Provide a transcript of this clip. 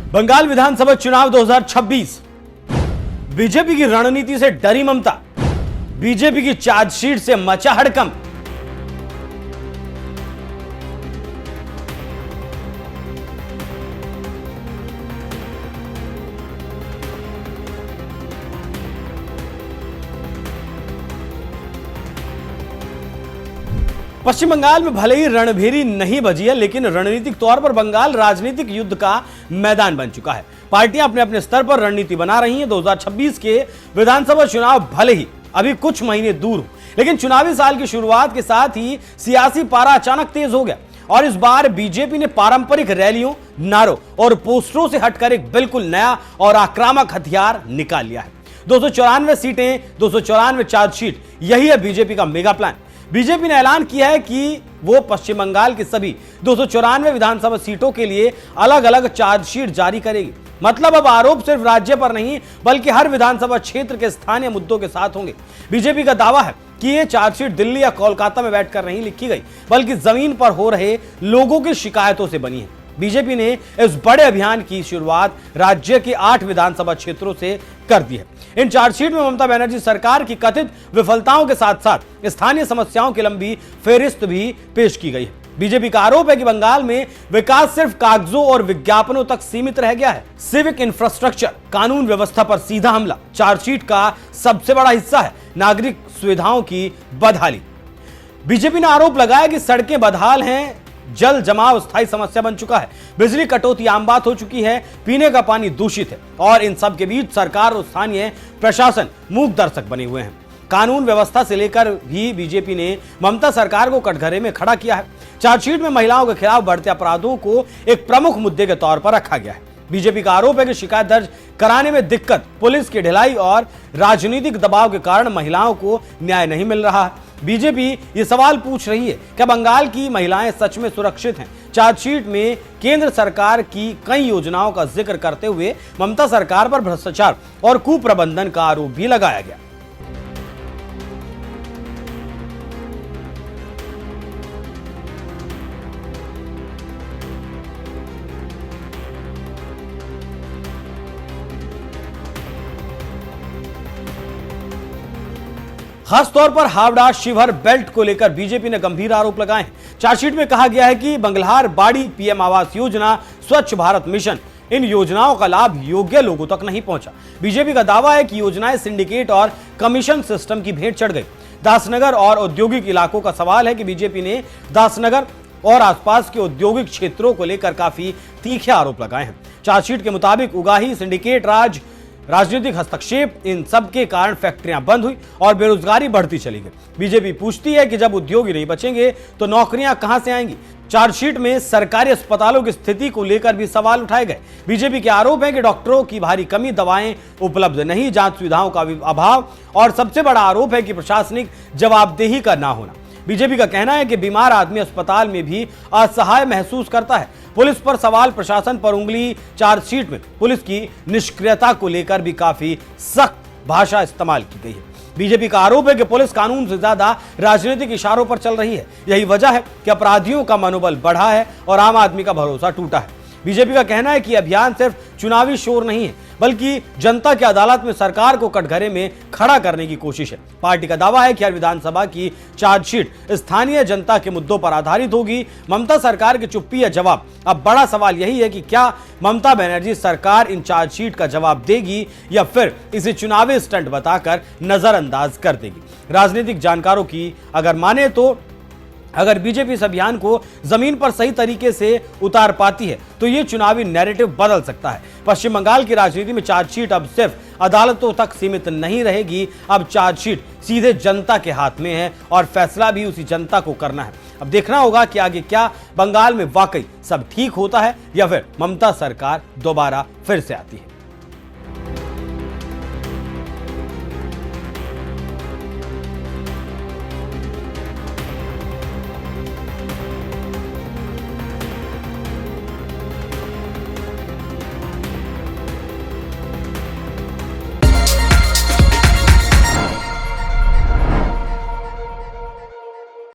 बंगाल विधानसभा चुनाव 2026। बीजेपी की रणनीति से डरी ममता, बीजेपी की चार्जशीट से मचा हड़कंप। पश्चिम बंगाल में भले ही रणभेरी नहीं बजी है, लेकिन रणनीतिक तौर पर बंगाल राजनीतिक युद्ध का मैदान बन चुका है। पार्टियां अपने अपने स्तर पर रणनीति बना रही हैं। 2026 के विधानसभा चुनाव भले ही अभी कुछ महीने दूर हो, लेकिन चुनावी साल की शुरुआत के साथ ही सियासी पारा अचानक तेज हो गया और इस बार बीजेपी ने पारंपरिक रैलियों, नारों और पोस्टरों से हटकर एक बिल्कुल नया और आक्रामक हथियार निकाल लिया है। 294 सीटें, 294 चार्जशीट, यही है बीजेपी का मेगा प्लान। बीजेपी ने ऐलान किया है कि वो पश्चिम बंगाल की सभी 294 विधानसभा सीटों के लिए अलग अलग चार्जशीट जारी करेगी। मतलब अब आरोप सिर्फ राज्य पर नहीं, बल्कि हर विधानसभा क्षेत्र के स्थानीय मुद्दों के साथ होंगे। बीजेपी का दावा है कि ये चार्जशीट दिल्ली या कोलकाता में बैठकर नहीं लिखी गई, बल्कि जमीन पर हो रहे लोगों की शिकायतों से बनी है। बीजेपी ने इस बड़े अभियान की शुरुआत राज्य के 8 विधानसभा क्षेत्रों से कर दी है। इन चार्जशीट में ममता बनर्जी सरकार की कथित विफलताओं के साथ साथ स्थानीय समस्याओं की लंबी फेहरिस्त भी पेश की गई है। बीजेपी का आरोप है कि बंगाल में विकास सिर्फ कागजों और विज्ञापनों तक सीमित रह गया है। सिविक इंफ्रास्ट्रक्चर, कानून व्यवस्था पर सीधा हमला चार्जशीट का सबसे बड़ा हिस्सा है। नागरिक सुविधाओं की बदहाली। बीजेपी ने आरोप लगाया कि सड़कें बदहाल हैं, जल जमाव स्थायी समस्या बन चुका है, बिजली कटौती आम बात हो चुकी है, पीने का पानी दूषित है और इन सब के बीच सरकार और स्थानीय प्रशासन मूक दर्शक बने हुए हैं। कानून व्यवस्था से लेकर भी बीजेपी ने ममता सरकार को कटघरे में खड़ा किया है। चार्जशीट में महिलाओं के खिलाफ बढ़ते अपराधों को एक प्रमुख मुद्दे के तौर पर रखा गया है। बीजेपी का आरोप है कि शिकायत दर्ज कराने में दिक्कत, पुलिस की ढिलाई और राजनीतिक दबाव के कारण महिलाओं को न्याय नहीं मिल रहा है। बीजेपी ये सवाल पूछ रही है, क्या बंगाल की महिलाएं सच में सुरक्षित हैं? चार्जशीट में केंद्र सरकार की कई योजनाओं का जिक्र करते हुए ममता सरकार पर भ्रष्टाचार और कुप्रबंधन का आरोप भी लगाया गया। खासतौर पर हावड़ा शिवहर बेल्ट को लेकर बीजेपी ने गंभीर आरोप लगाए हैं। चार्जशीट में कहा गया है कि बंगलहार बाड़ी, पीएम आवास योजना, स्वच्छ भारत मिशन, इन योजनाओं का लाभ योग्य लोगों तक नहीं पहुंचा। बीजेपी का दावा है कि योजनाएं सिंडिकेट और कमीशन सिस्टम की भेंट चढ़ गई। दासनगर और औद्योगिक इलाकों का सवाल है कि बीजेपी ने दासनगर और आसपास के औद्योगिक क्षेत्रों को लेकर काफी तीखे आरोप लगाए हैं। चार्जशीट के मुताबिक उगाही, सिंडिकेट राज, राजनीतिक हस्तक्षेप, इन सब के कारण फैक्ट्रियां बंद हुई और बेरोजगारी बढ़ती चली गई। बीजेपी पूछती है कि जब उद्योग ही नहीं बचेंगे तो नौकरियां कहां से आएंगी? चार्जशीट में सरकारी अस्पतालों की स्थिति को लेकर भी सवाल उठाए गए। बीजेपी के आरोप है कि डॉक्टरों की भारी कमी, दवाएं उपलब्ध नहीं, जांच सुविधाओं का अभाव और सबसे बड़ा आरोप है कि प्रशासनिक जवाबदेही का ना होना। बीजेपी का कहना है कि बीमार आदमी अस्पताल में भी असहाय महसूस करता है। पुलिस पर सवाल, प्रशासन पर उंगली। चार्जशीट में पुलिस की निष्क्रियता को लेकर भी काफी सख्त भाषा इस्तेमाल की गई है। बीजेपी का आरोप है कि पुलिस कानून से ज्यादा राजनीतिक इशारों पर चल रही है। यही वजह है कि अपराधियों का मनोबल बढ़ा है और आम आदमी का भरोसा टूटा है। बीजेपी का कहना है कि अभियान सिर्फ चुनावी शोर नहीं है, बल्कि जनता की अदालत में सरकार को कटघरे में खड़ा करने की कोशिश है। पार्टी का दावा है कि हर विधानसभा की चार्जशीट स्थानीय जनता के मुद्दों पर आधारित होगी। ममता सरकार की चुप्पी या जवाब? अब बड़ा सवाल यही है कि क्या ममता बनर्जी सरकार इन चार्जशीट का जवाब देगी या फिर इसे चुनावी स्टंट बताकर नजरअंदाज कर देगी। राजनीतिक जानकारों की अगर माने तो अगर बीजेपी इस अभियान को जमीन पर सही तरीके से उतार पाती है तो यह चुनावी नैरेटिव बदल सकता है। पश्चिम बंगाल की राजनीति में चार्जशीट अब सिर्फ अदालतों तक सीमित नहीं रहेगी। अब चार्जशीट सीधे जनता के हाथ में है और फैसला भी उसी जनता को करना है। अब देखना होगा कि आगे क्या बंगाल में वाकई सब ठीक होता है या फिर ममता सरकार दोबारा फिर से आती है।